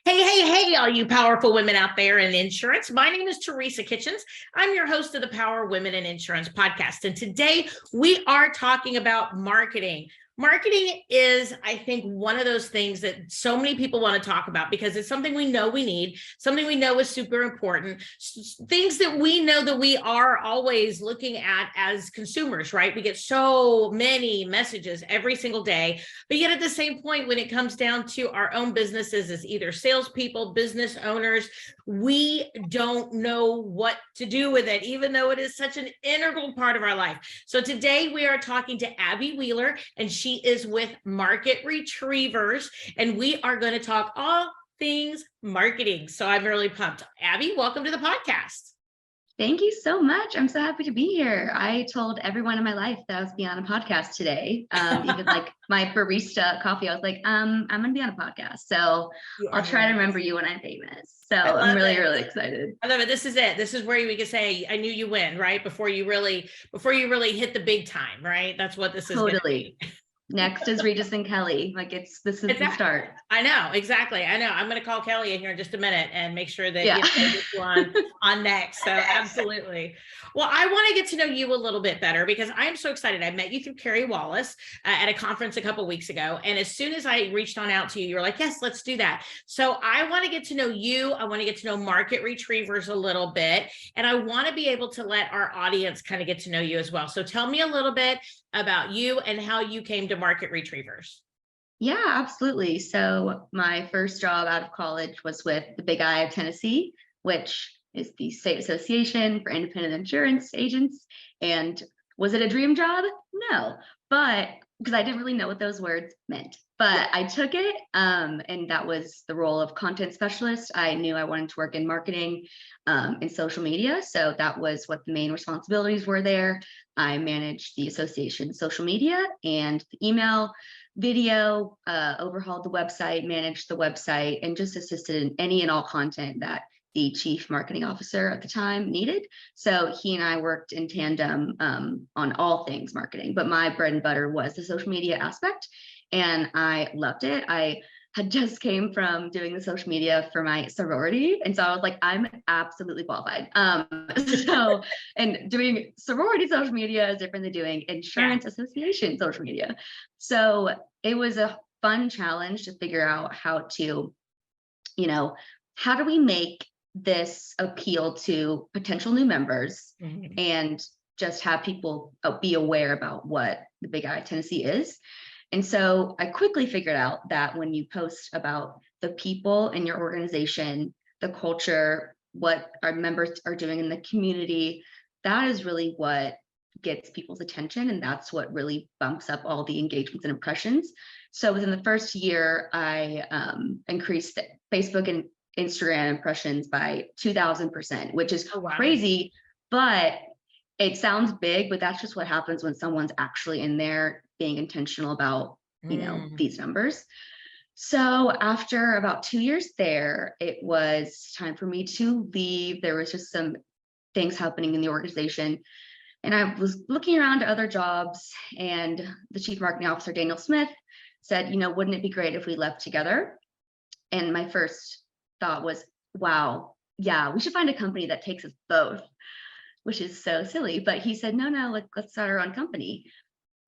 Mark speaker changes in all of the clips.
Speaker 1: Hey, all you powerful women out there in insurance. My name is Teresa Kitchens. I'm your host of the Power Women in Insurance podcast. And today we are talking about marketing. Marketing is, I think, one of those things that so many people want to talk about because it's something we know we need, something we know is super important, things that we know that we are always looking at as consumers, right? We get so many messages every single day, but yet at the same point, when it comes down to our own businesses as either salespeople, business owners, we don't know what to do with it, even though it is such an integral part of our life. So today we are talking to Abby Wheeler, and she is with Market Retrievers, and we are going to talk all things marketing. So I'm really pumped. Abby, welcome to the podcast.
Speaker 2: Thank you so much. I'm so happy to be here. I told everyone in my life that I was be on a podcast today. Even like my barista coffee, I was like, I'm going to be on a podcast. So I'll try to remember you when I'm famous. So I'm really excited.
Speaker 1: I love it. This is it. This is where we can say, I knew you win, right? Before you really hit the big time, right? That's what this is.
Speaker 2: Totally. Next is Regis and Kelly. This is the start.
Speaker 1: I know, exactly. I know. I'm going to call Kelly in here in just a minute and make sure that you on next. So absolutely. Well, I want to get to know you a little bit better because I am so excited. I met you through Carrie Wallace at a conference a couple of weeks ago. And as soon as I reached on out to you, you were like, yes, let's do that. So I want to get to know you. I want to get to know Market Retrievers a little bit. And I want to be able to let our audience kind of get to know you as well. So tell me a little bit about you and how you came to Market Retrievers.
Speaker 2: Yeah, absolutely. So my first job out of college was with the Big I of Tennessee, which is the state association for independent insurance agents. And was it a dream job? No, but because I didn't really know what those words meant, but I took it. And that was the role of content specialist. I knew I wanted to work in marketing and social media. So that was what the main responsibilities were there. I managed the association's social media and the email, video, overhauled the website, managed the website, and just assisted in any and all content that the chief marketing officer at the time needed. So he and I worked in tandem on all things marketing, but my bread and butter was the social media aspect, and I loved it. I had just came from doing the social media for my sorority. And so I was like, I'm absolutely qualified. And doing sorority social media is different than doing insurance association social media. So it was a fun challenge to figure out how to, how do we make this appeal to potential new members and just have people be aware about what the Big I Tennessee is. And so I quickly figured out that when you post about the people in your organization, the culture, what our members are doing in the community, that is really what gets people's attention. And that's what really bumps up all the engagements and impressions. So within the first year, I increased Facebook and Instagram impressions by 2,000%, which is crazy, but it sounds big, but that's just what happens when someone's actually in there being intentional about, these numbers. So after about 2 years there, it was time for me to leave. There was just some things happening in the organization. And I was looking around at other jobs, and the chief marketing officer, Daniel Smith, said, wouldn't it be great if we left together? And my first thought was, wow, yeah, we should find a company that takes us both, which is so silly. But he said, no, let's start our own company.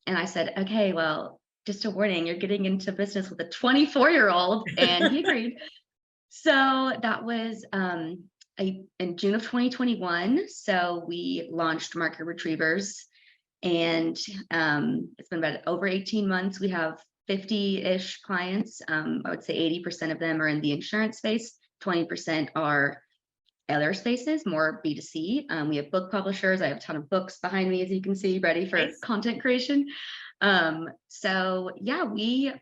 Speaker 2: And I said, okay, well, just a warning, you're getting into business with a 24-year-old, and he agreed. So that was in June of 2021. So we launched Market Retrievers, and it's been about over 18 months. We have 50-ish clients. I would say 80% of them are in the insurance space, 20% are other spaces, more B2C. We have book publishers. I have a ton of books behind me, as you can see, ready for content creation. So yeah, we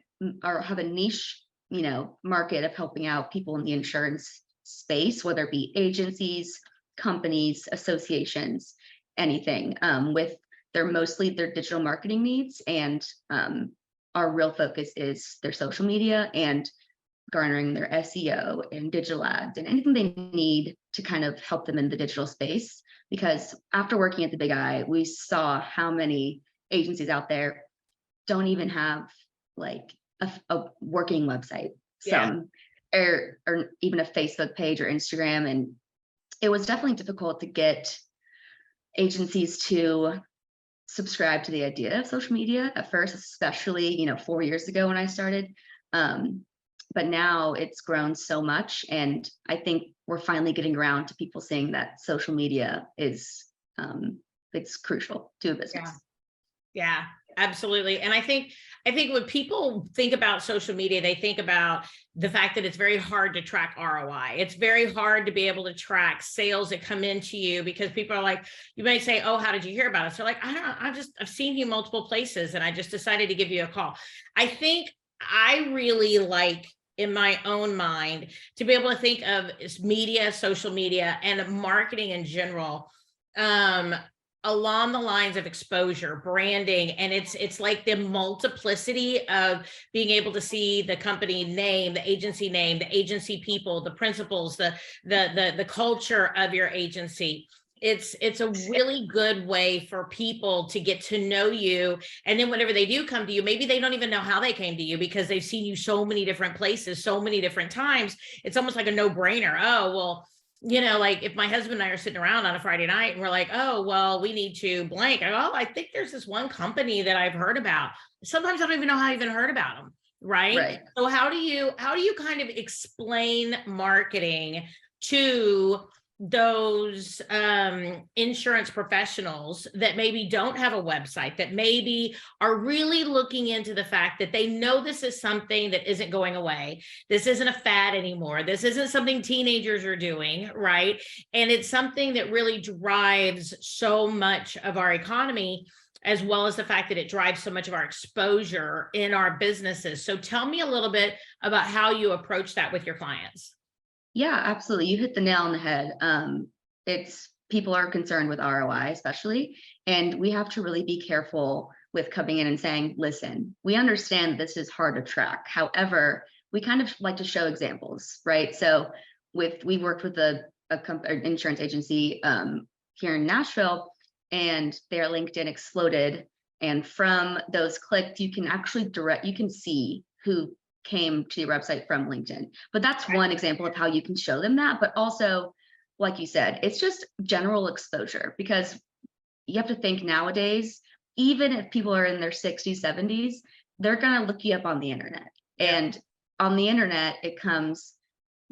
Speaker 2: have a niche, market of helping out people in the insurance space, whether it be agencies, companies, associations, anything, with mostly their digital marketing needs. And our real focus is their social media and garnering their SEO and digital ads and anything they need to kind of help them in the digital space. Because after working at the Big I, we saw how many agencies out there don't even have like a working website. Some or even a Facebook page or Instagram. And it was definitely difficult to get agencies to subscribe to the idea of social media at first, especially, 4 years ago when I started. But now it's grown so much. And I think we're finally getting around to people saying that social media is, it's crucial to a business.
Speaker 1: Yeah, absolutely. And I think when people think about social media, they think about the fact that it's very hard to track ROI. It's very hard to be able to track sales that come into you, because people are like, you may say, oh, how did you hear about us? They're like, I don't know. I've seen you multiple places and I just decided to give you a call. I think I really like, in my own mind, to be able to think of media, social media, and marketing in general, along the lines of exposure, branding, and it's like the multiplicity of being able to see the company name, the agency people, the principals, the culture of your agency. It's a really good way for people to get to know you. And then whenever they do come to you, maybe they don't even know how they came to you because they've seen you so many different places, so many different times. It's almost like a no-brainer. Oh, well, like if my husband and I are sitting around on a Friday night and we're like, oh, well, we need to blank. I go, oh, I think there's this one company that I've heard about. Sometimes I don't even know how I even heard about them. Right. So how do you kind of explain marketing to those insurance professionals that maybe don't have a website, that maybe are really looking into the fact that they know this is something that isn't going away? This isn't a fad anymore. This isn't something teenagers are doing, right? And it's something that really drives so much of our economy, as well as the fact that it drives so much of our exposure in our businesses. So tell me a little bit about how you approach that with your clients.
Speaker 2: Yeah, absolutely. You hit the nail on the head. It's people are concerned with ROI, especially, and we have to really be careful with coming in and saying, listen, we understand this is hard to track. However, we kind of like to show examples, right? So we worked with an insurance agency here in Nashville, and their LinkedIn exploded. And from those clicks, you can actually you can see who came to your website from LinkedIn. But that's one example of how you can show them that. But also, like you said, it's just general exposure, because you have to think nowadays, even if people are in their 60s, 70s, they're going to look you up on the internet. Yeah. And on the internet, it comes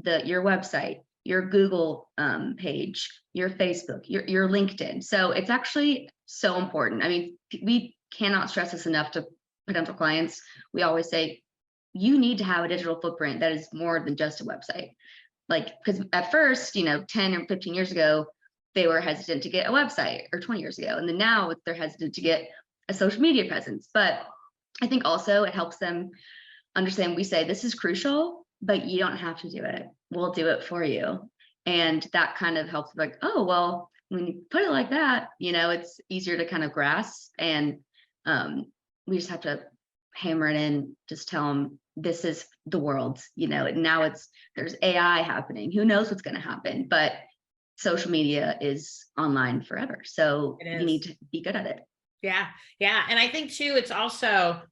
Speaker 2: your website, your Google page, your Facebook, your LinkedIn. So it's actually so important. I mean, we cannot stress this enough to potential clients. We always say, you need to have a digital footprint that is more than just a website. Like, because at first, 10 or 15 years ago, they were hesitant to get a website, or 20 years ago. And then now they're hesitant to get a social media presence. But I think also it helps them understand, we say this is crucial, but you don't have to do it. We'll do it for you. And that kind of helps, like, oh, well, when you put it like that, it's easier to kind of grasp. And we just have to hammer it in, just tell them this is the world, now there's AI happening. Who knows what's going to happen, but social media is online forever. So you need to be good at it.
Speaker 1: Yeah. Yeah. And I think too, it's also,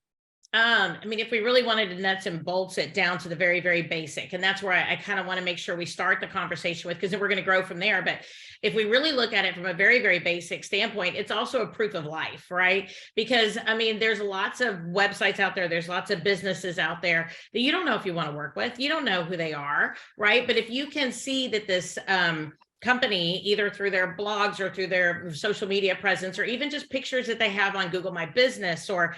Speaker 1: if we really wanted to nuts and bolts it down to the very, very basic, and that's where I kind of want to make sure we start the conversation with, because then we're going to grow from there. But if we really look at it from a very, very basic standpoint, it's also a proof of life, right? Because there's lots of websites out there. There's lots of businesses out there that you don't know if you want to work with. You don't know who they are, right? But if you can see that this, company, either through their blogs or through their social media presence, or even just pictures that they have on Google My Business, or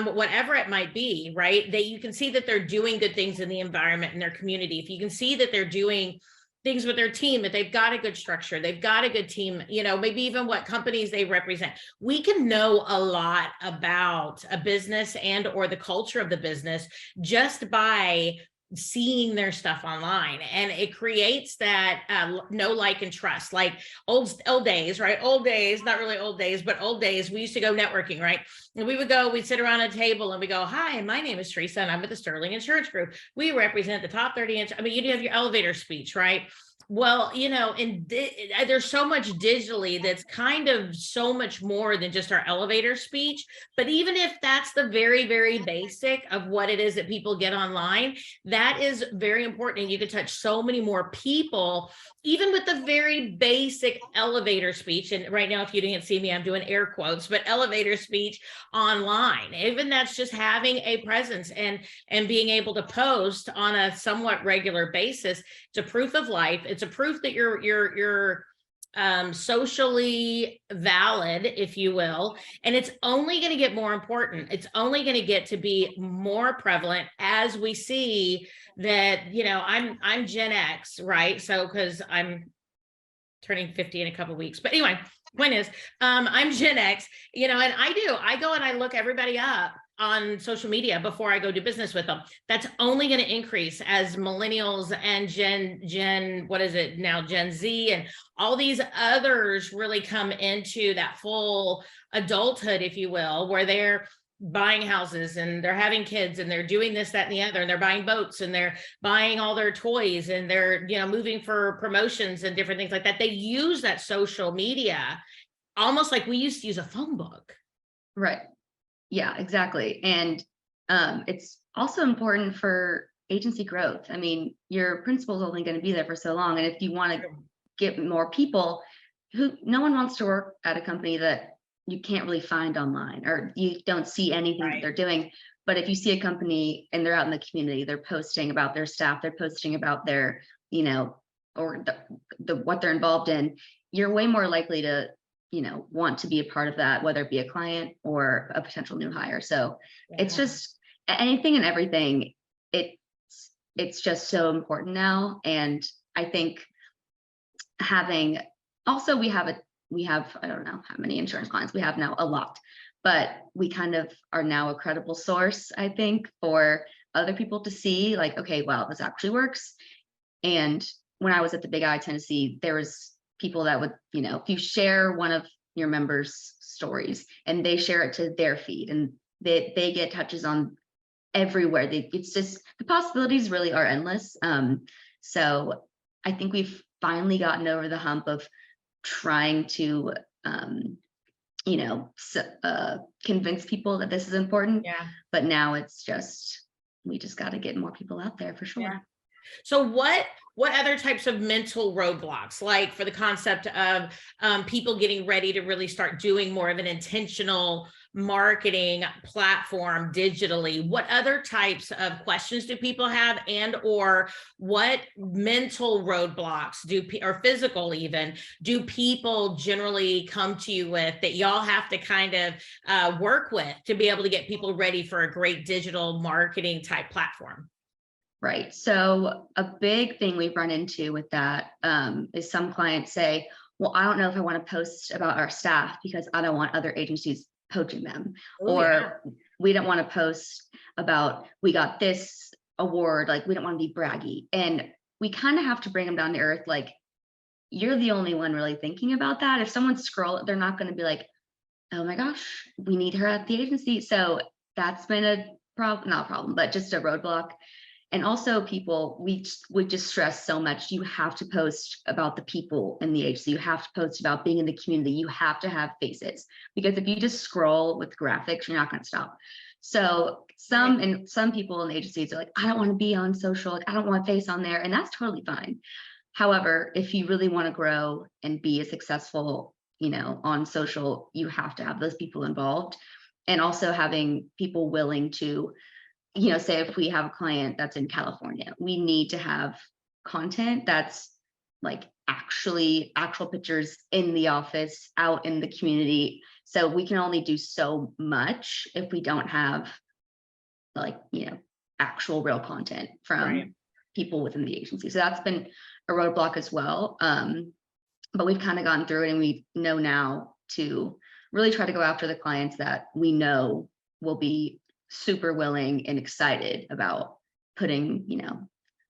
Speaker 1: whatever it might be, right? That you can see that they're doing good things in the environment and their community. If you can see that they're doing things with their team, that they've got a good structure, they've got a good team, maybe even what companies they represent, we can know a lot about a business and or the culture of the business just by seeing their stuff online. And it creates that know, like, and trust. Like old days, right? Old days, not really old days, but old days, we used to go networking, right? And we'd sit around a table and we go, hi, my name is Teresa and I'm with the Sterling Insurance Group. We represent the top 30 you have your elevator speech, right? Well, and there's so much digitally that's kind of so much more than just our elevator speech. But even if that's the very, very basic of what it is that people get online, that is very important. And you can touch so many more people, even with the very basic elevator speech. And right now, if you didn't see me, I'm doing air quotes, but elevator speech online. Even that's just having a presence and being able to post on a somewhat regular basis. It's a proof of life. It's a proof that you're socially valid, if you will, and it's only going to get more important. It's only going to get to be more prevalent as we see that. I'm Gen X, right? So because I'm turning 50 in a couple of weeks, but anyway, point is, I'm Gen X, and I go and I look everybody up on social media before I go do business with them. That's only going to increase as millennials and what is it now, Gen Z and all these others really come into that full adulthood, if you will, where they're buying houses and they're having kids and they're doing this, that, and the other, and they're buying boats and they're buying all their toys and they're, moving for promotions and different things like that. They use that social media almost like we used to use a phone book.
Speaker 2: Right. Yeah, exactly. And it's also important for agency growth. I mean, your principal is only going to be there for so long. And if you want to get more people, no one wants to work at a company that you can't really find online or you don't see anything that they're doing. But if you see a company and they're out in the community, they're posting about their staff, they're posting about their, or the what they're involved in, you're way more likely to want to be a part of that, whether it be a client or a potential new hire. So it's just anything and everything. It's just so important now. And I think we have, I don't know how many insurance clients we have now, a lot, but we kind of are now a credible source, I think, for other people to see like, okay, wow, this actually works. And when I was at the Big I, Tennessee, there was people that would, if you share one of your members' stories and they share it to their feed and they get touches on everywhere, it's just, the possibilities really are endless. So I think we've finally gotten over the hump of trying to, convince people that this is important.
Speaker 1: Yeah.
Speaker 2: But now we just got to get more people out there for sure.
Speaker 1: Yeah. So what other types of mental roadblocks, like for the concept of people getting ready to really start doing more of an intentional marketing platform digitally, what other types of questions do people have, and or what mental roadblocks or physical even, do people generally come to you with that y'all have to kind of work with to be able to get people ready for a great digital marketing type platform?
Speaker 2: Right. So a big thing we've run into with that is some clients say, well, I don't know if I want to post about our staff because I don't want other agencies poaching them. Or we don't want to post about, we got this award, like we don't want to be braggy. And we kind of have to bring them down to earth. Like, you're the only one really thinking about that. If someone scroll, they're not going to be like, oh my gosh, we need her at the agency. So that's been a problem, not a problem, but just a roadblock. And also people, we just stress so much. You have to post about the people in the agency. You have to post about being in the community. You have to have faces, because if you just scroll with graphics, you're not going to stop. So some people in the agencies are like, I don't want to be on social. Like, I don't want a face on there. And that's totally fine. However, if you really want to grow and be as successful, on social, you have to have those people involved, and also having people willing to, say if we have a client that's in California, we need to have content that's like actual pictures in the office, out in the community. So we can only do so much if we don't have actual real content from people within the agency. So that's been a roadblock as well. But we've kind of gone through it, and we know now to really try to go after the clients that we know will be super willing and excited about putting,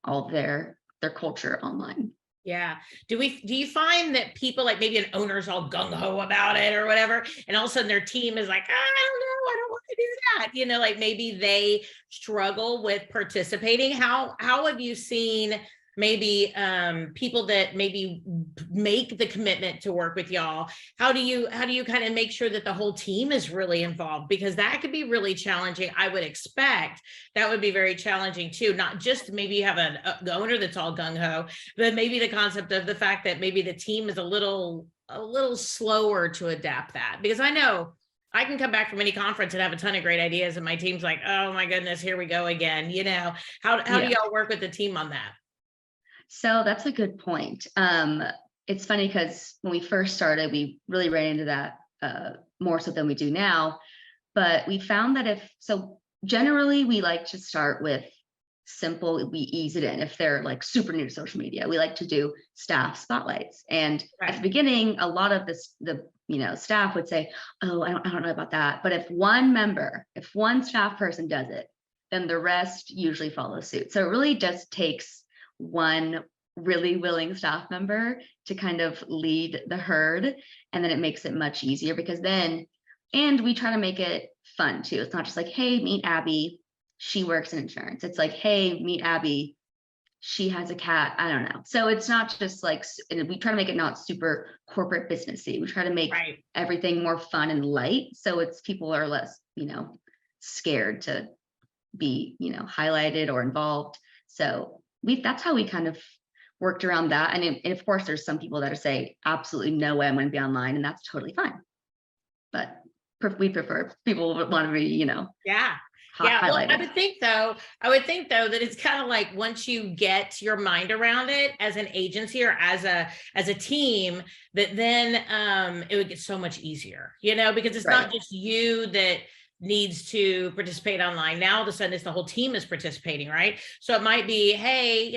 Speaker 2: all their culture online.
Speaker 1: Yeah. Do you find that people, like maybe an owner's all gung-ho about it or whatever, and all of a sudden their team is like, I don't want to do that. Like maybe they struggle with participating. How have you seen maybe people that maybe make the commitment to work with y'all? How do you kind of make sure that the whole team is really involved? Because that could be really challenging. I would expect that would be very challenging too. Not just maybe you have the owner that's all gung-ho, but maybe the concept of the fact that maybe the team is a little slower to adapt that. Because I know I can come back from any conference and have a ton of great ideas, and my team's like, oh my goodness, here we go again. How do y'all work with the team on that?
Speaker 2: So that's a good point. It's funny because when we first started, we really ran into that more so than we do now. But we found that generally we like to start with simple, we ease it in. If they're like super new to social media, we like to do staff spotlights. And at the beginning, a lot of the staff would say, oh, I don't know about that. But if one staff person does it, then the rest usually follow suit. So it really just takes one really willing staff member to kind of lead the herd. And then it makes it much easier and we try to make it fun too. It's not just like, hey, meet Abby, she works in insurance. It's like, hey, meet Abby, she has a cat. I don't know. So it's not just like, and we try to make it not super corporate businessy. We try to make everything more fun and light. So people are less, scared to be, highlighted or involved. So that's how we kind of worked around that. And of course, there's some people that say, absolutely no way I'm going to be online, and that's totally fine. But we prefer people want to be,
Speaker 1: Well, I would think though that it's kind of like once you get your mind around it as an agency or as a team, that then it would get so much easier, because it's not just you that needs to participate online. Now all of a sudden it's the whole team is participating, right? So it might be, hey,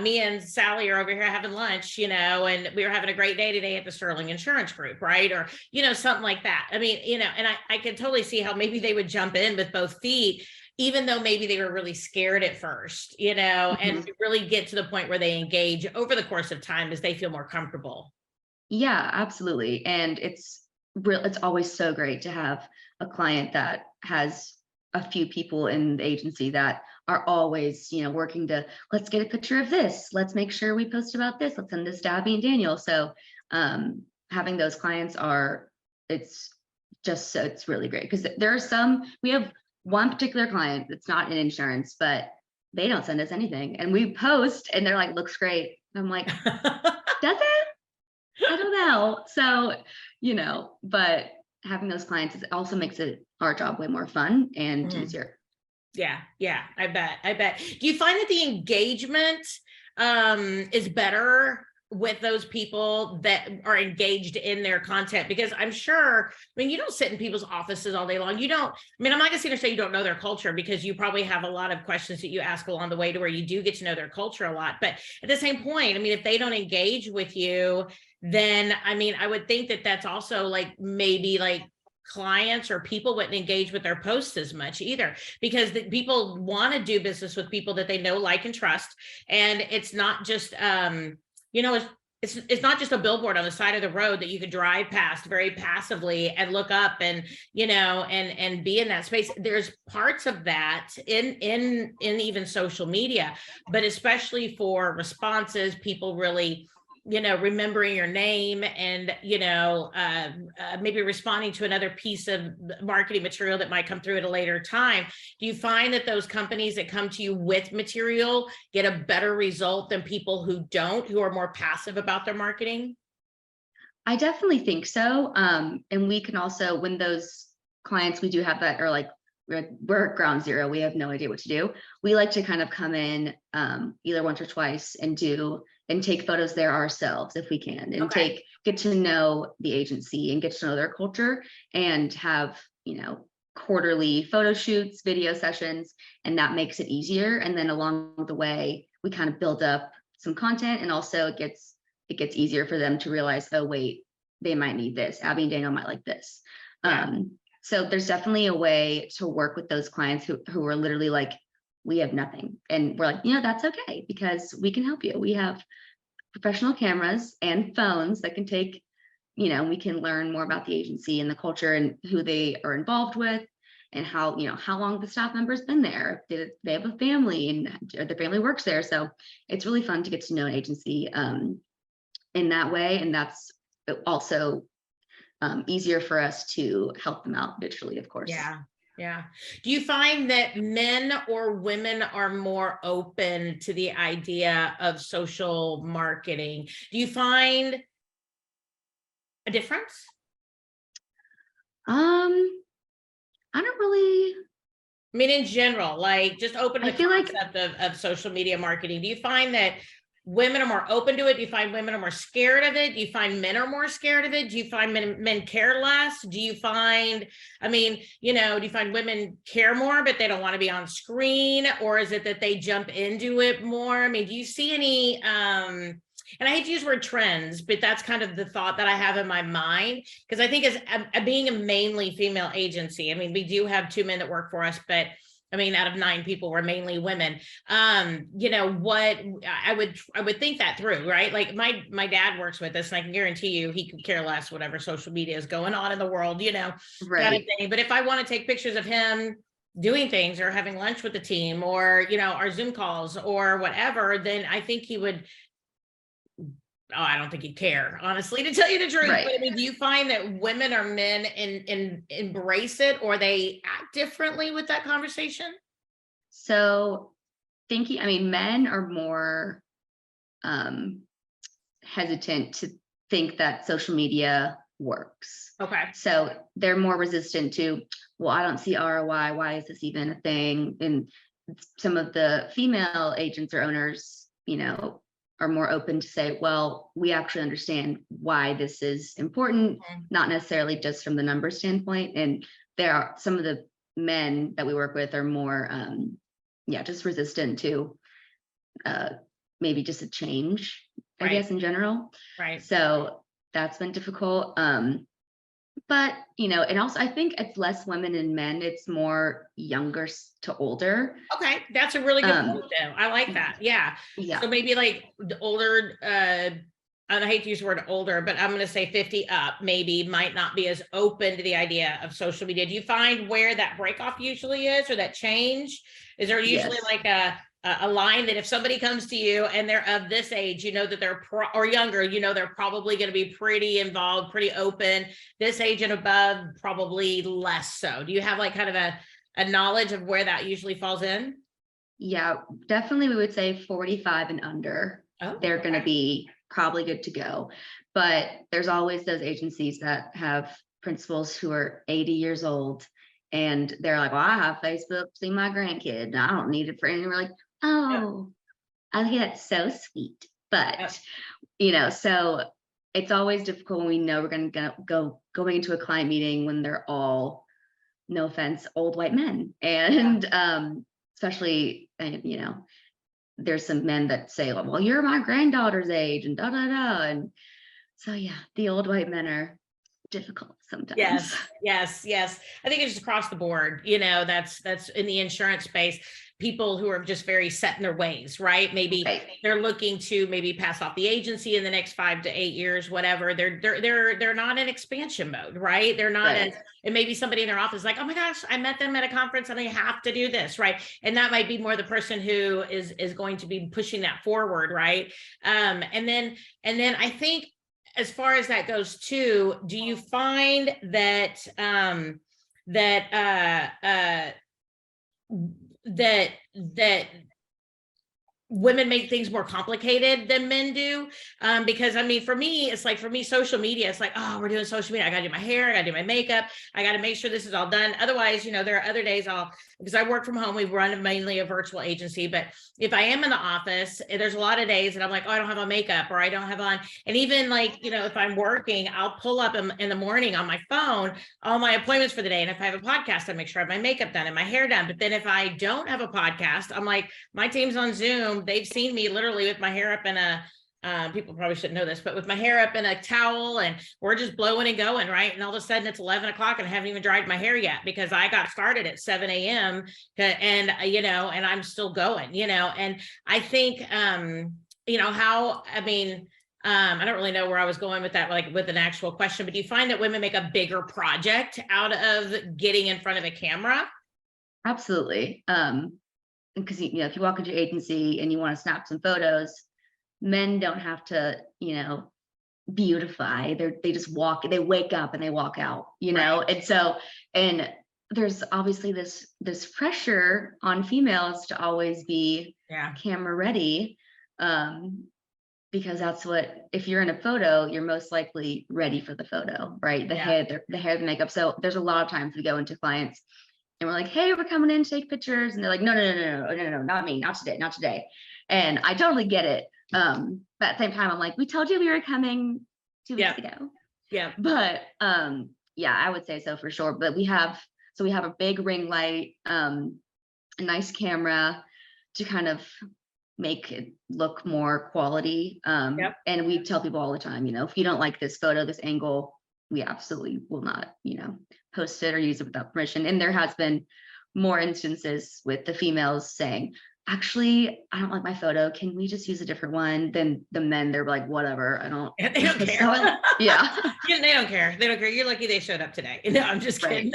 Speaker 1: me and Sally are over here having lunch, and we were having a great day today at the Sterling Insurance Group, right? Or, something like that. I mean, and I can totally see how maybe they would jump in with both feet, even though maybe they were really scared at first, and really get to the point where they engage over the course of time as they feel more comfortable.
Speaker 2: Yeah, absolutely. And it's always so great to have a client that has a few people in the agency that are always, working to, let's get a picture of this. Let's make sure we post about this. Let's send this to Abby and Daniel. So having those clients it's really great, because we have one particular client that's not in insurance, but they don't send us anything. And we post and they're like, looks great. I'm like, does it? I don't know. So, but having those clients also makes our job way more fun and easier.
Speaker 1: Yeah. I bet. Do you find that the engagement is better with those people that are engaged in their content? Because I'm sure, you don't sit in people's offices all day long. I'm not gonna sit and say you don't know their culture, because you probably have a lot of questions that you ask along the way to where you do get to know their culture a lot. But at the same point, if they don't engage with you, then I would think that that's also like maybe like clients or people wouldn't engage with their posts as much either, because people want to do business with people that they know, like, and trust. And it's not just it's not just a billboard on the side of the road that you could drive past very passively and look up and and be in that space. There's parts of that in even social media, but especially for responses, people really remembering your name and maybe responding to another piece of marketing material that might come through at a later time. Do you find that those companies that come to you with material get a better result than people who don't, who are more passive about their marketing?
Speaker 2: I definitely think so. And we can also, when those clients we do have that are like, we're at ground zero, we have no idea what to do, we like to kind of come in either once or twice and take photos there ourselves if we can, and get to know the agency and get to know their culture, and have quarterly photo shoots, video sessions, and that makes it easier. And then along the way we kind of build up some content, and also it gets easier for them to realize, oh wait, they might need this, Abby and Daniel might like this. So there's definitely a way to work with those clients who are literally like, we have nothing. And we're like, that's okay, because we can help you. We have professional cameras and phones that can take, we can learn more about the agency and the culture and who they are involved with. and how, how long the staff member's been there. Did they have a family, and or the family works there? So it's really fun to get to know an agency in that way. And that's also easier for us to help them out digitally, of course.
Speaker 1: Yeah. Yeah. Do you find that men or women are more open to the idea of social marketing? Do you find a difference?
Speaker 2: I don't really.
Speaker 1: I mean, in general, like just open
Speaker 2: I
Speaker 1: the
Speaker 2: feel like
Speaker 1: concept of social media marketing. Do you find that women are more open to it? Do you find women are more scared of it? Do you find men are more scared of it? Do you find men care less? Do you find, I mean, do you find women care more, but they don't want to be on screen? Or is it that they jump into it more? I mean, do you see any, and I hate to use the word trends, but that's kind of the thought that I have in my mind. Because I think as being a mainly female agency, I mean, we do have 2 men that work for us, but I mean, out of 9 people, we're mainly women. What I would think that through, right? Like my dad works with us, and I can guarantee you he could care less whatever social media is going on in the world, kind of thing. But if I want to take pictures of him doing things or having lunch with the team, or our Zoom calls or whatever, then I think he would. Oh, I don't think he'd care, honestly, to tell you the truth.
Speaker 2: Right.
Speaker 1: But I mean, do you find that women or men embrace it, or they act differently with that conversation?
Speaker 2: So men are more hesitant to think that social media works.
Speaker 1: Okay.
Speaker 2: So they're more resistant to, well, I don't see ROI. Why is this even a thing? And some of the female agents or owners, are more open to say, well, we actually understand why this is important, not necessarily just from the number standpoint. And there are some of the men that we work with are more, just resistant to maybe just a change, I guess, in general.
Speaker 1: Right.
Speaker 2: So that's been difficult. But, and also I think it's less women and men. It's more younger to older.
Speaker 1: Okay. That's a really good point though. I like that. Yeah.
Speaker 2: Yeah.
Speaker 1: So maybe like the older, I hate to use the word older, but I'm going to say 50 up maybe might not be as open to the idea of social media. Do you find where that break off usually is, or that change? Is there usually like a line that if somebody comes to you and they're of this age, that they're or younger, they're probably going to be pretty involved, pretty open. This age and above, probably less so. Do you have like kind of a knowledge of where that usually falls in?
Speaker 2: Yeah, definitely. We would say 45 and under. They're going to be probably good to go. But there's always those agencies that have principals who are 80 years old, and they're like, well, I have Facebook, see my grandkid, and I don't need it for anything. We're like, oh, I think that's so sweet. But, so it's always difficult when we know we're going to going into a client meeting when they're all, no offense, old white men. And especially, there's some men that say, well, you're my granddaughter's age and da, da, da. And so, the old white men are difficult sometimes.
Speaker 1: Yes. I think it's just across the board, that's in the insurance space. People who are just very set in their ways, right? Maybe they're looking to maybe pass off the agency in the next 5 to 8 years, whatever. They're not in expansion mode, right? They're not and maybe somebody in their office is like, oh my gosh, I met them at a conference and they have to do this, right? And that might be more the person who is going to be pushing that forward, right? And then I think as far as that goes too, do you find that that women make things more complicated than men do? Because I mean, for me, social media, it's like, oh, we're doing social media. I got to do my hair. I got to do my makeup. I got to make sure this is all done. Otherwise, there are other days because I work from home, we run mainly a virtual agency, but if I am in the office, there's a lot of days that I'm like, oh, I don't have on makeup, or I don't have on. And even like, if I'm working, I'll pull up in the morning on my phone, all my appointments for the day. And if I have a podcast, I make sure I have my makeup done and my hair done. But then if I don't have a podcast, I'm like, my team's on Zoom. They've seen me literally with my hair up in people probably shouldn't know this, but with my hair up in a towel, and we're just blowing and going, right? And all of a sudden it's 11 o'clock and I haven't even dried my hair yet because I got started at 7 a.m. and I'm still going, and I think, I don't really know where I was going with that, like with an actual question, but do you find that women make a bigger project out of getting in front of a camera?
Speaker 2: Absolutely. Because if you walk into your agency and you want to snap some photos, men don't have to, beautify. They just walk, they wake up and they walk out,
Speaker 1: Right.
Speaker 2: And so, and there's obviously this pressure on females to always be
Speaker 1: Yeah.
Speaker 2: camera ready. Because that's what, if you're in a photo, you're most likely ready for the photo, right? The
Speaker 1: Yeah.
Speaker 2: hair, the hair, the makeup. So there's a lot of times we go into clients and we're like, hey, we're coming in to take pictures. And they're like, no, not me, not today, not today. And I totally get it. But at the same time, I'm like, we told you we were coming 2 weeks
Speaker 1: Yeah.
Speaker 2: ago.
Speaker 1: Yeah.
Speaker 2: But yeah, I would say so for sure. But we have a big ring light, a nice camera to kind of make it look more quality.
Speaker 1: Yep.
Speaker 2: And we tell people all the time, if you don't like this photo, this angle, we absolutely will not, post it or use it without permission. And there has been more instances with the females saying, actually, I don't like my photo. Can we just use a different one? Then the men, they're like, whatever. I don't.
Speaker 1: They don't care.
Speaker 2: Yeah.
Speaker 1: Yeah, they don't care. They don't care. You're lucky they showed up today. No, I'm just kidding.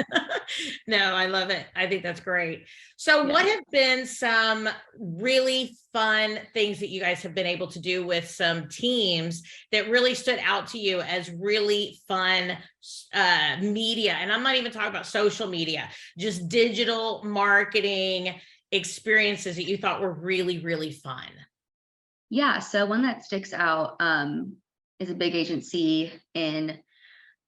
Speaker 1: No, I love it. I think that's great. So what have been some really fun things that you guys have been able to do with some teams that really stood out to you as really fun media? And I'm not even talking about social media, just digital marketing experiences that you thought were really, really fun.
Speaker 2: Yeah. So one that sticks out is a big agency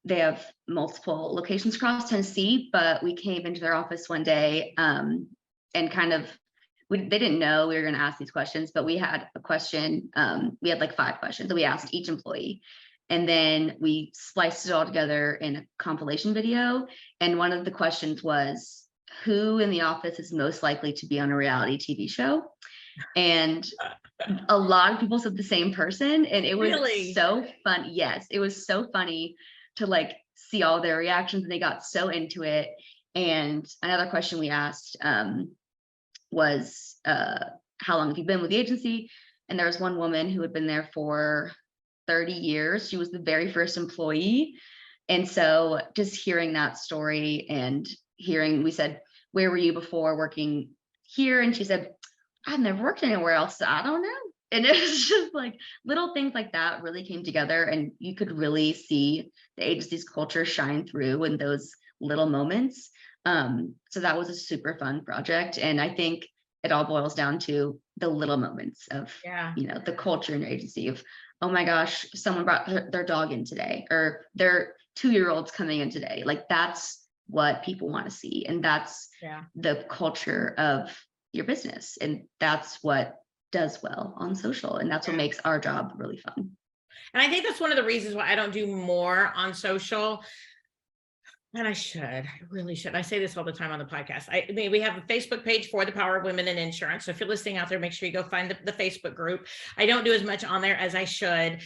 Speaker 2: they have multiple locations across Tennessee, but we came into their office one day and kind of, they didn't know we were going to ask these questions, but we had a question. We had like 5 questions that we asked each employee. And then we spliced it all together in a compilation video. And one of the questions was, who in the office is most likely to be on a reality TV show? And a lot of people said the same person. And it was
Speaker 1: Really?
Speaker 2: so fun. Yes, it was so funny to like see all their reactions, and they got so into it. And another question we asked was, how long have you been with the agency? And there was one woman who had been there for 30 years. She was the very first employee. And so just hearing that story and we said, where were you before working here? And she said, I've never worked anywhere else. So I don't know. And it was just like little things like that really came together, and you could really see the agency's culture shine through in those little moments. So that was a super fun project. And I think it all boils down to the little moments of, the culture in your agency of, oh my gosh, someone brought their dog in today, or their 2-year-old's coming in today. Like that's what people want to see. And that's the culture of your business. And that's what does well on social. And that's what makes our job really fun.
Speaker 1: And I think that's one of the reasons why I don't do more on social. And I really should. I say this all the time on the podcast. I mean, we have a Facebook page for the Power of Women in Insurance. So if you're listening out there, make sure you go find the Facebook group. I don't do as much on there as I should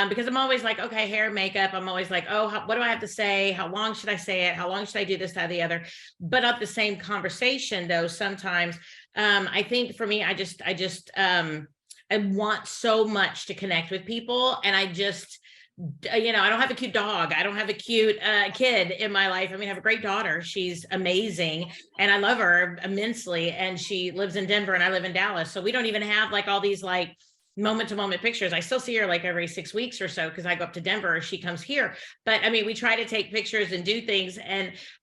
Speaker 1: because I'm always like, okay, hair, makeup. I'm always like, oh, what do I have to say? How long should I say it? How long should I do this, that, the other? But at the same conversation, though, sometimes I think for me, I want so much to connect with people, and I just, I don't have a cute dog. I don't have a cute kid in my life. I mean, I have a great daughter. She's amazing and I love her immensely. And she lives in Denver and I live in Dallas. So we don't even have like all these like moment to moment pictures. I still see her like every 6 weeks or so because I go up to Denver or she comes here. But I mean, we try to take pictures and do things.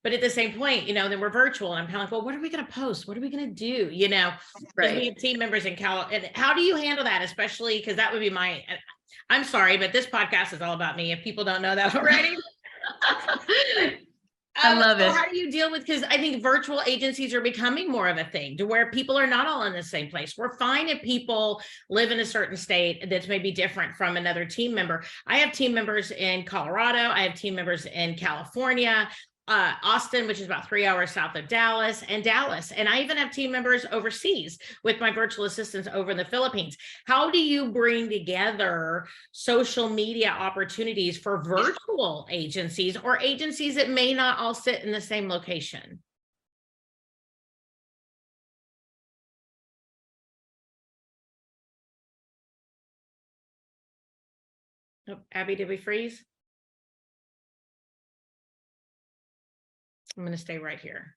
Speaker 1: But at the same point, then we're virtual and I'm kind of like, well, what are we going to post? What are we going to do? Because we have team members in Cal. And how do you handle that? Especially because that would be I'm sorry, but this podcast is all about me. If people don't know that already.
Speaker 2: I love it.
Speaker 1: How do you deal with, because I think virtual agencies are becoming more of a thing to where people are not all in the same place. We're fine if people live in a certain state that's maybe different from another team member. I have team members in Colorado. I have team members in California, Austin, which is about 3 hours south of Dallas, and Dallas. And I even have team members overseas with my virtual assistants over in the Philippines. How do you bring together social media opportunities for virtual agencies or agencies that may not all sit in the same location? Oh, Abby, did we freeze? I'm going to stay right here.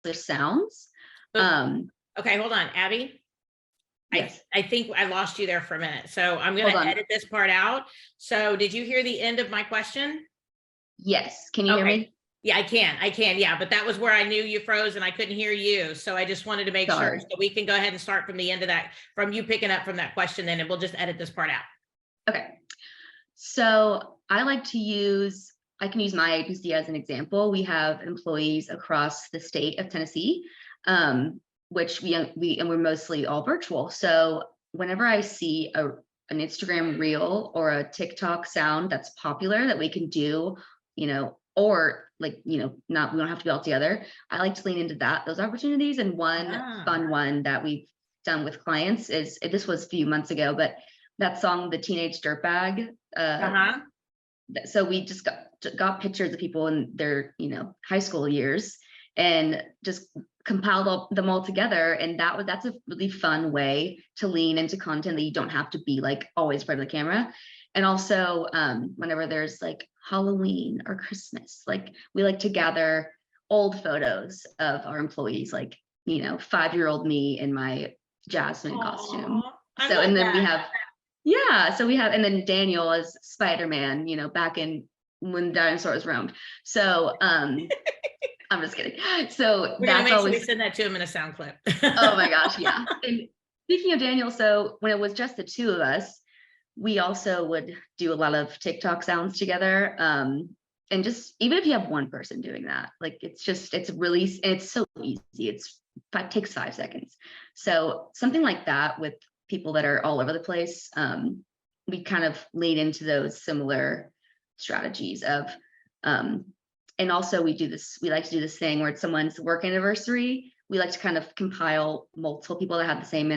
Speaker 2: The sounds.
Speaker 1: Oh, okay, hold on, Abby.
Speaker 2: Yes.
Speaker 1: I think I lost you there for a minute. So I'm going
Speaker 2: Hold
Speaker 1: to
Speaker 2: on.
Speaker 1: edit this part out. So did you hear the end of my question?
Speaker 2: Yes. Can you hear
Speaker 1: Okay.
Speaker 2: me?
Speaker 1: Yeah, I can. Yeah, but that was where I knew you froze and I couldn't hear you. So I just wanted to make sure.
Speaker 2: Sorry.
Speaker 1: So we can go ahead and start from the end of that, from you picking up from that question then, and we'll just edit this part out.
Speaker 2: Okay. So I can use my agency as an example. We have employees across the state of Tennessee, which we're mostly all virtual. So whenever I see an Instagram reel or a TikTok sound that's popular that we can do, or like, not, we don't have to be all together. I like to lean into those opportunities. And one fun one that we've done with clients this was a few months ago, but that song, The Teenage Dirtbag. So we just got pictures of people in their, high school years and just compiled them all together. And that's a really fun way to lean into content that you don't have to be like always in front of the camera. And also, whenever there's like Halloween or Christmas, like we like to gather old photos of our employees, like, 5-year-old me in my Jasmine costume. So, and then we have, and then Daniel as Spider-Man, back in when dinosaurs roamed. So, I'm just kidding. So
Speaker 1: we're gonna make sure we send that to him in a sound clip.
Speaker 2: Oh my gosh, yeah. And speaking of Daniel, so when it was just the two of us, we also would do a lot of TikTok sounds together. And just even if you have one person doing that, like it's really, and it's so easy. Takes 5 seconds. So something like that with people that are all over the place, we kind of lean into those similar strategies of, and also we like to do this thing where it's someone's work anniversary. We like to kind of compile multiple people that have the same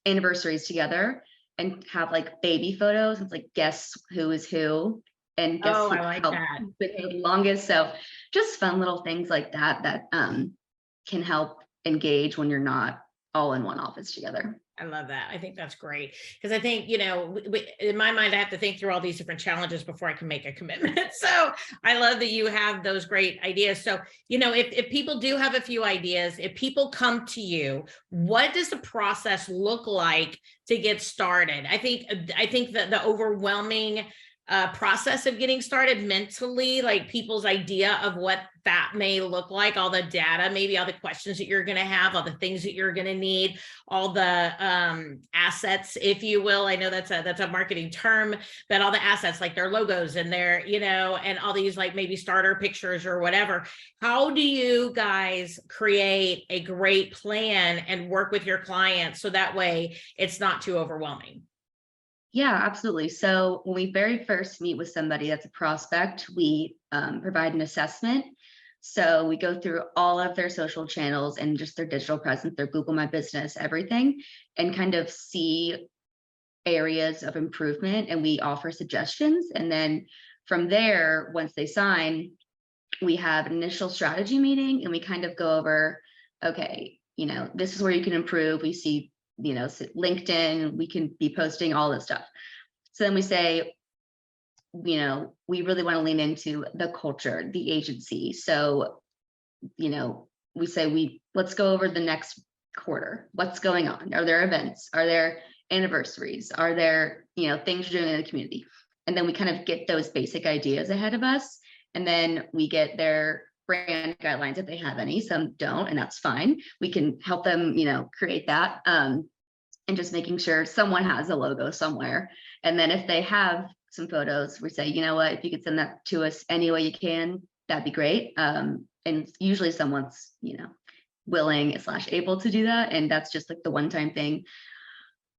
Speaker 2: anniversaries together and have like baby photos. It's like guess who is who and guess
Speaker 1: I like that.
Speaker 2: Been the longest. So just fun little things like that can help engage when you're not all in one office together.
Speaker 1: I love that. I think that's great because I think, in my mind, I have to think through all these different challenges before I can make a commitment. So I love that you have those great ideas. So, if people do have a few ideas, if people come to you, what does the process look like to get started? I think that the overwhelming process of getting started mentally, like people's idea of what that may look like, all the data, maybe all the questions that you're going to have, all the things that you're going to need, all the assets, if you will. I know that's a marketing term, but all the assets like their logos and their, and all these like maybe starter pictures or whatever. How do you guys create a great plan and work with your clients so that way it's not too overwhelming?
Speaker 2: Yeah, absolutely. So when we very first meet with somebody that's a prospect, we provide an assessment. So we go through all of their social channels and just their digital presence, their Google My Business, everything, and kind of see areas of improvement. And we offer suggestions. And then from there, once they sign, we have an initial strategy meeting and we kind of go over, okay, this is where you can improve. We see LinkedIn, we can be posting all this stuff. So then we say, we really want to lean into the culture, the agency. So, we say, let's go over the next quarter. What's going on? Are there events? Are there anniversaries? Are there, things you're doing in the community? And then we kind of get those basic ideas ahead of us. And then we get their brand guidelines if they have any. Some don't, and that's fine. We can help them, create that. And just making sure someone has a logo somewhere. And then if they have some photos, we say, if you could send that to us any way you can, that'd be great. And usually someone's, willing / able to do that. And that's just like the one-time thing.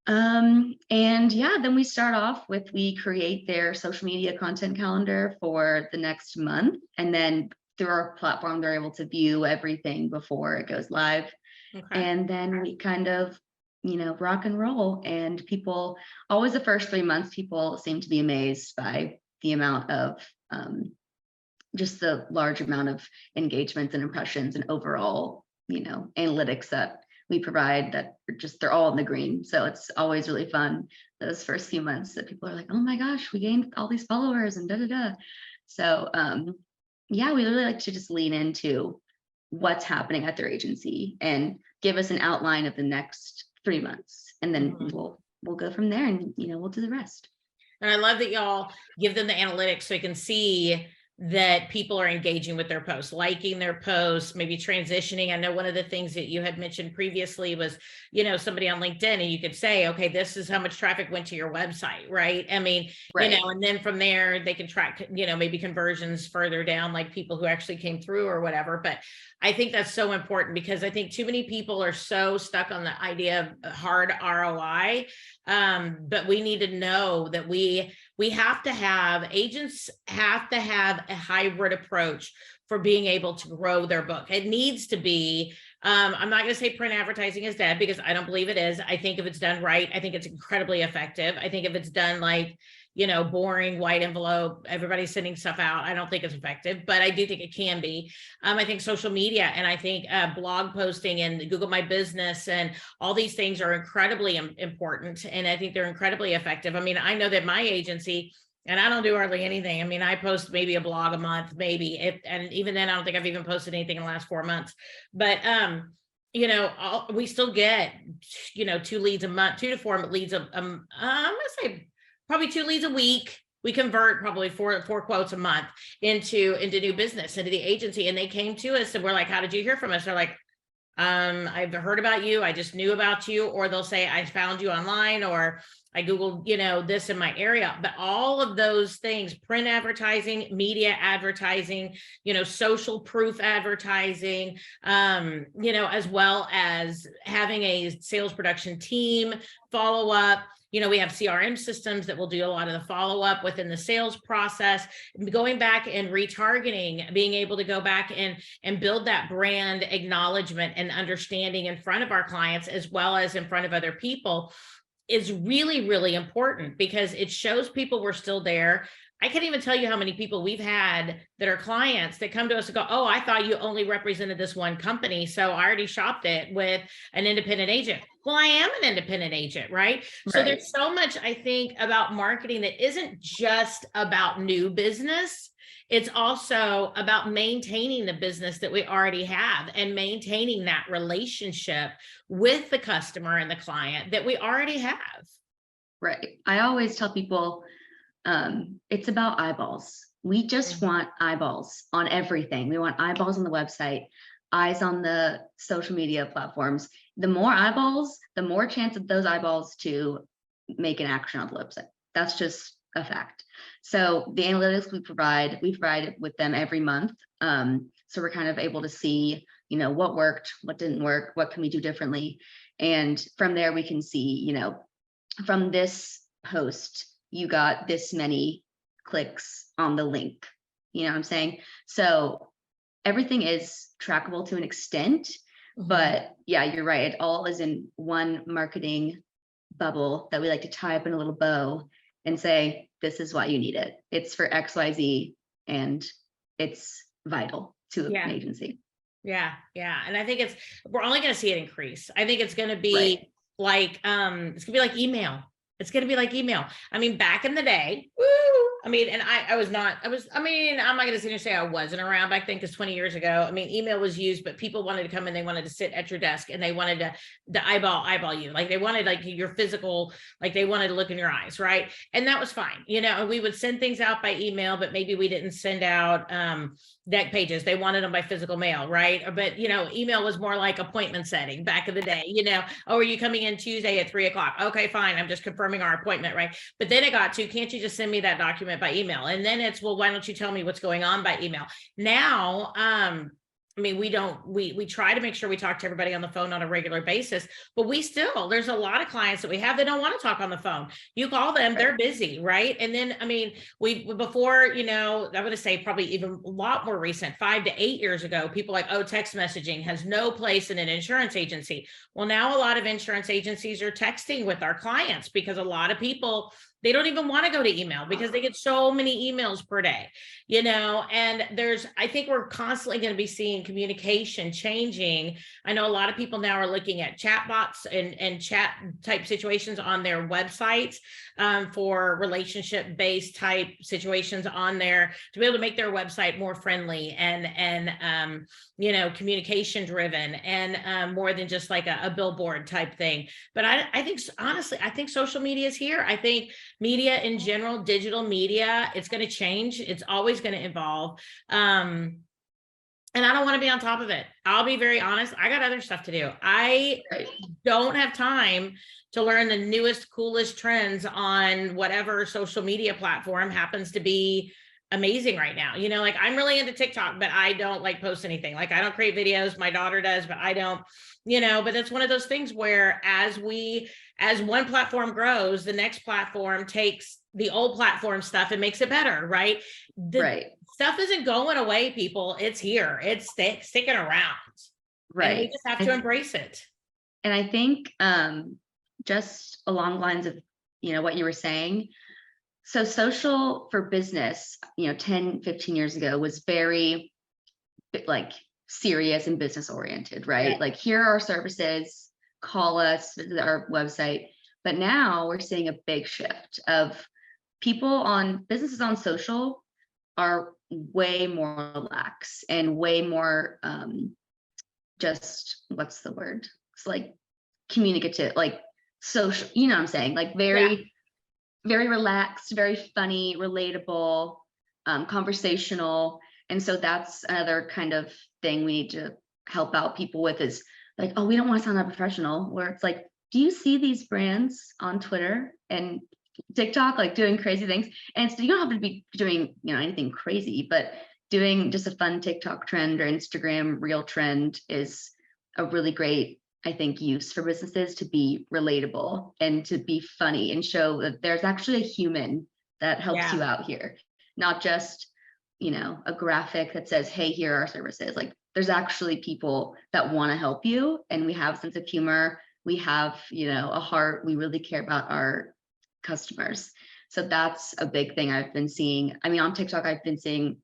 Speaker 2: And yeah, then we start off with, we create their social media content calendar for the next month. And then through our platform, they're able to view everything before it goes live. Okay. And then we kind of, rock and roll. And people, always the first 3 months, people seem to be amazed by the amount of, just the large amount of engagements and impressions and overall, analytics that we provide that they're all in the green. So it's always really fun those first few months that people are like, oh my gosh, we gained all these followers and da da da. So yeah, we really like to just lean into what's happening at their agency and give us an outline of the next 3 months, and then we'll go from there, and we'll do the rest.
Speaker 1: And I love that y'all give them the analytics so you can see that people are engaging with their posts, liking their posts, maybe transitioning. I know one of the things that you had mentioned previously was, somebody on LinkedIn, and you could say, okay, this is how much traffic went to your website, right? I mean,
Speaker 2: right.
Speaker 1: And then from there they can track, maybe conversions further down, like people who actually came through or whatever. But I think that's so important, because I think too many people are so stuck on the idea of hard ROI. But we need to know that agents have to have a hybrid approach for being able to grow their book. It needs to be, I'm not going to say print advertising is dead, because I don't believe it is. I think if it's done right, I think it's incredibly effective. I think if it's done like, boring white envelope, everybody's sending stuff out, I don't think it's effective, but I do think it can be. I think social media, and I think blog posting and Google My Business and all these things are incredibly important. And I think they're incredibly effective. I mean, I know that my agency, and I don't do hardly anything. I mean, I post maybe a blog a month, maybe, and even then I don't think I've even posted anything in the last 4 months. But we still get 2 leads a month, 2 to 4 leads I'm gonna say probably 2 leads a week. We convert probably four quotes a month into new business, into the agency. And they came to us and we're like, how did you hear from us? They're like, I've heard about you, I just knew about you. Or they'll say, I found you online, or I Googled, this in my area. But all of those things, print advertising, media advertising, social proof advertising, as well as having a sales production team, follow up. We have CRM systems that will do a lot of the follow-up within the sales process, going back and retargeting, being able to go back and build that brand acknowledgement and understanding in front of our clients, as well as in front of other people, is really, really important, because it shows people we're still there. I can't even tell you how many people we've had that are clients that come to us and go, oh, I thought you only represented this one company, so I already shopped it with an independent agent. Well, I am an independent agent, right? So there's so much, I think, about marketing that isn't just about new business. It's also about maintaining the business that we already have and maintaining that relationship with the customer and the client that we already have.
Speaker 2: Right. I always tell people, it's about eyeballs. We just want eyeballs on everything. We want eyeballs on the website, eyes on the social media platforms. The more eyeballs, the more chance of those eyeballs to make an action on the website. That's just a fact. So the analytics we provide it with them every month. So we're kind of able to see, what worked, what didn't work, what can we do differently. And from there we can see, from this post, you got this many clicks on the link. You know what I'm saying? So everything is trackable to an extent, but yeah, you're right. It all is in one marketing bubble that we like to tie up in a little bow and say, this is why you need it. It's for XYZ, and it's vital to an agency.
Speaker 1: Yeah. And I think we're only going to see it increase. I think it's going to be like, it's going to be like email. It's going to be like email. I mean, back in the day, I'm not going to sit here and say I wasn't around back then, because 20 years ago, I mean, email was used, but people wanted to come and they wanted to sit at your desk and they wanted to eyeball you. Like they wanted like your physical, like they wanted to look in your eyes. Right. And that was fine. And we would send things out by email, but maybe we didn't send out deck pages. They wanted them by physical mail. Right. But, email was more like appointment setting back in the day, oh, are you coming in Tuesday at 3:00? Okay, fine. I'm just confirming our appointment. Right. But then it got to, can't you just send me that document by email? And then it's, well, why don't you tell me what's going on by email? Now, we try to make sure we talk to everybody on the phone on a regular basis, but there's a lot of clients that we have that don't want to talk on the phone. You call them, they're busy, right? And then, before, I'm going to say probably even a lot more recent, 5 to 8 years ago, people like, oh, text messaging has no place in an insurance agency. Well, now a lot of insurance agencies are texting with our clients, because a lot of people They don't even want to go to email because they get so many emails per day, you know, and I think we're constantly going to be seeing communication changing. I know a lot of people now are looking at chatbots and chat type situations on their websites, for relationship based type situations on there, to be able to make their website more friendly and you know, communication driven, and more than just like a billboard type thing. But I think, honestly, I think social media is here. I think media in general, digital media, it's going to change. It's always going to evolve. And I don't want to be on top of it. I'll be very honest. I got other stuff to do. I
Speaker 2: Right.
Speaker 1: don't have time to learn the newest, coolest trends on whatever social media platform happens to be amazing right now. You know, like I'm really into TikTok, but I don't like post anything. Like I don't create videos. My daughter does, but I don't, you know, but it's one of those things where as one platform grows, the next platform takes the old platform stuff and makes it better, right?
Speaker 2: Right.
Speaker 1: Stuff isn't going away, people. It's here. It's sticking around. And we
Speaker 2: Right.
Speaker 1: just have to embrace it.
Speaker 2: And I think just along the lines of, you know, what you were saying. So social for business, you know, 10, 15 years ago was very like serious and business oriented, right?
Speaker 1: Yeah.
Speaker 2: Like here are our services, call us, visit our website. But now we're seeing a big shift of businesses on social are way more lax and way more just what's the word? It's like communicative, like social, you know what I'm saying? Like very, very relaxed, very funny, relatable, conversational. And so that's another kind of thing we need to help out people with is like, oh, we don't want to sound unprofessional, where it's like, do you see these brands on Twitter and TikTok like doing crazy things? And so you don't have to be doing, you know, anything crazy, but doing just a fun TikTok trend or Instagram reel trend is a really great, I think, use for businesses to be relatable and to be funny and show that there's actually a human that helps you out here, not just, you know, a graphic that says, hey, here are our services. Like there's actually people that want to help you, and we have a sense of humor. We have, you know, a heart. We really care about our customers. So that's a big thing I've been seeing. I mean, on TikTok, I've been seeing,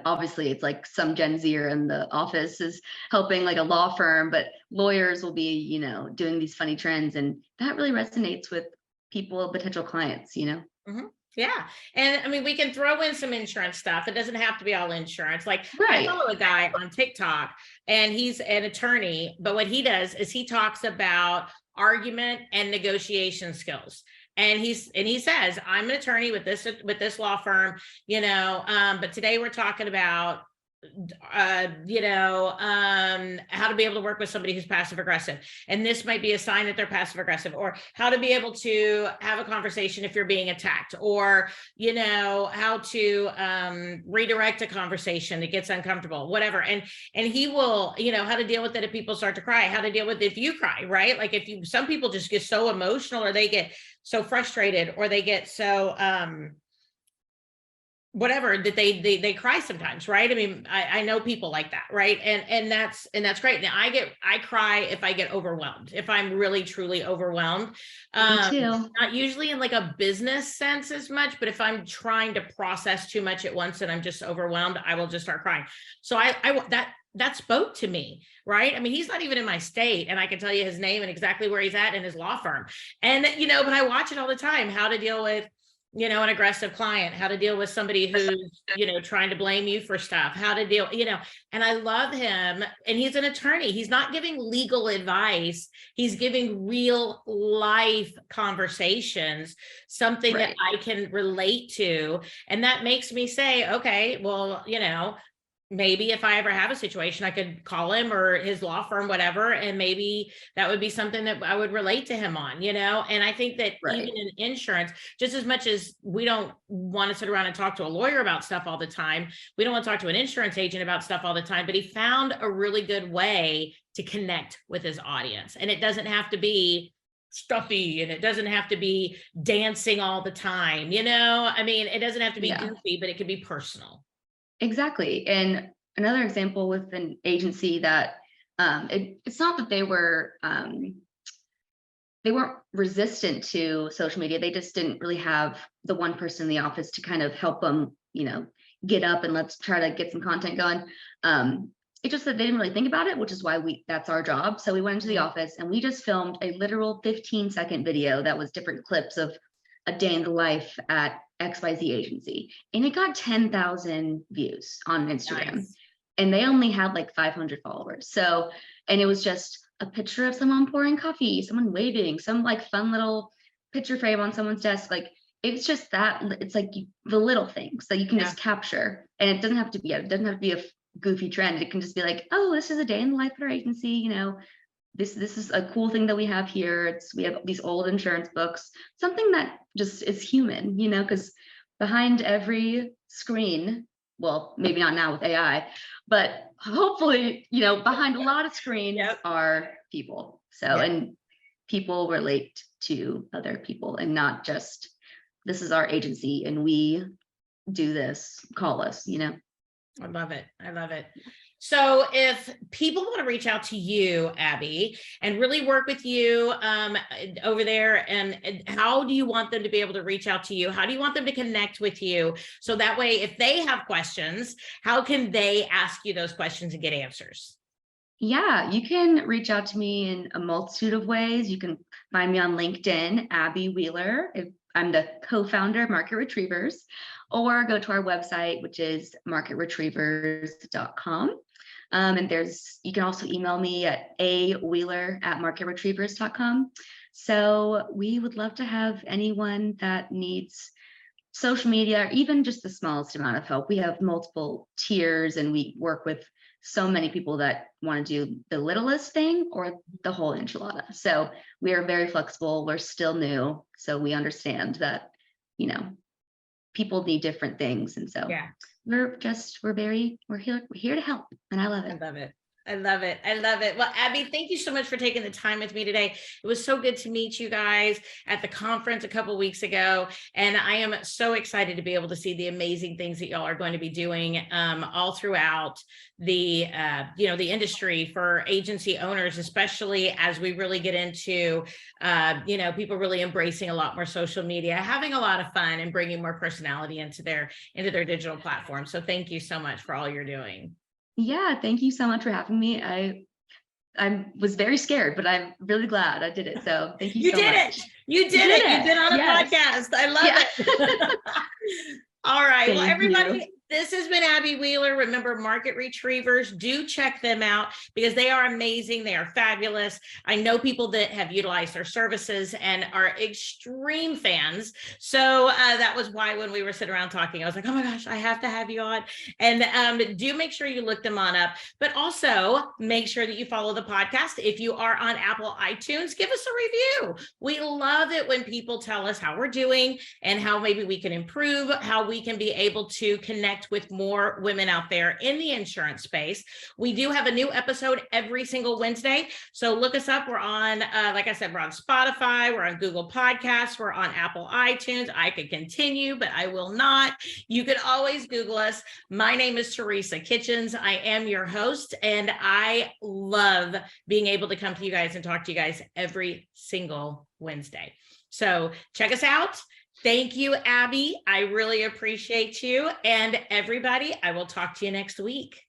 Speaker 2: obviously it's like some Gen Zer in the office is helping like a law firm, but lawyers will be, you know, doing these funny trends, and that really resonates with people, potential clients, you know.
Speaker 1: Mm-hmm. Yeah. And I mean, we can throw in some insurance stuff. It doesn't have to be all insurance. Like I
Speaker 2: Right.
Speaker 1: follow a guy on TikTok and he's an attorney, but what he does is he talks about argument and negotiation skills. And he says, I'm an attorney with this law firm, you know, but today we're talking about you know, how to be able to work with somebody who's passive aggressive. And this might be a sign that they're passive aggressive, or how to be able to have a conversation if you're being attacked, or, you know, how to redirect a conversation that gets uncomfortable, whatever. And he will, you know, how to deal with it if people start to cry, how to deal with it if you cry, right? Like some people just get so emotional, or they get so frustrated, or they get so, whatever, that they cry sometimes, right? I mean, I know people like that, right? And that's great. Now I cry if I get overwhelmed, if I'm really truly overwhelmed.
Speaker 2: Me too.
Speaker 1: Not usually in like a business sense as much, but if I'm trying to process too much at once and I'm just overwhelmed, I will just start crying. So that spoke to me, right? I mean, he's not even in my state, and I can tell you his name and exactly where he's at in his law firm. And, you know, but I watch it all the time, how to deal with, you know, an aggressive client, how to deal with somebody who's, you know, trying to blame you for stuff, how to deal, you know, and I love him. And he's an attorney. He's not giving legal advice. He's giving real life conversations, something that I can relate to. And that makes me say, okay, well, you know, maybe if I ever have a situation, I could call him or his law firm, whatever, and maybe that would be something that I would relate to him on, you know? And I think that even in insurance, just as much as we don't want to sit around and talk to a lawyer about stuff all the time, we don't want to talk to an insurance agent about stuff all the time, but he found a really good way to connect with his audience. And it doesn't have to be stuffy, and it doesn't have to be dancing all the time, you know? I mean, it doesn't have to be goofy, but it could be personal.
Speaker 2: Exactly. And another example with an agency that it's not that they they weren't resistant to social media. They just didn't really have the one person in the office to kind of help them, get up and let's try to get some content going. It's just that they didn't really think about it, which is why that's our job. So we went into the office and we just filmed a literal 15-second video that was different clips of a day in the life at XYZ agency. And it got 10,000 views on Instagram.
Speaker 1: Nice.
Speaker 2: And they only had like 500 followers. So, and it was just a picture of someone pouring coffee, someone waving, some like fun little picture frame on someone's desk. Like, it's just that, it's like the little things that you can just capture. And it doesn't have to be, a goofy trend. It can just be like, oh, this is a day in the life at our agency. This is a cool thing that we have here. We have these old insurance books, something that just is human, because behind every screen, well, maybe not now with AI, but hopefully, behind a lot of screens are people. So, and people relate to other people and not just, this is our agency and we do this, call us,
Speaker 1: I love it. I love it. So if people want to reach out to you, Abby, and really work with you over there, and how do you want them to be able to reach out to you? How do you want them to connect with you? So that way, if they have questions, how can they ask you those questions and get answers?
Speaker 2: Yeah, you can reach out to me in a multitude of ways. You can find me on LinkedIn, Abby Wheeler. I'm the co-founder of Market Retrievers, or go to our website, which is marketretrievers.com. And you can also email me at awheeler@marketretrievers.com. So we would love to have anyone that needs social media, or even just the smallest amount of help. We have multiple tiers and we work with so many people that want to do the littlest thing or the whole enchilada. So we are very flexible. We're still new. So we understand that, people need different things. And so we're here to help. And I love it.
Speaker 1: I love it. I love it. I love it. Well, Abby, thank you so much for taking the time with me today. It was so good to meet you guys at the conference a couple of weeks ago. And I am so excited to be able to see the amazing things that y'all are going to be doing all throughout the, the industry for agency owners, especially as we really get into, people really embracing a lot more social media, having a lot of fun and bringing more personality into their digital platform. So thank you so much for all you're doing.
Speaker 2: Yeah, thank you so much for having me. I was very scared, but I'm really glad I did it. So thank you so much.
Speaker 1: You did it. You've been on a podcast. I love it. All right. Well, everybody, this has been Abby Wheeler. Remember, Market Retrievers, do check them out because they are amazing. They are fabulous. I know people that have utilized their services and are extreme fans. So that was why when we were sitting around talking, I was like, oh my gosh, I have to have you on. And do make sure you look them on up, but also make sure that you follow the podcast. If you are on Apple iTunes, give us a review. We love it when people tell us how we're doing and how maybe we can improve, how we can be able to connect with more women out there in the insurance space. We do have a new episode every single Wednesday. So look us up. We're on, like I said, we're on Spotify, we're on Google Podcasts, we're on Apple iTunes. I could continue, but I will not. You could always Google us. My name is Teresa Kitchens. I am your host, and I love being able to come to you guys and talk to you guys every single Wednesday. So check us out. Thank you, Abby. I really appreciate you. And everybody, I will talk to you next week.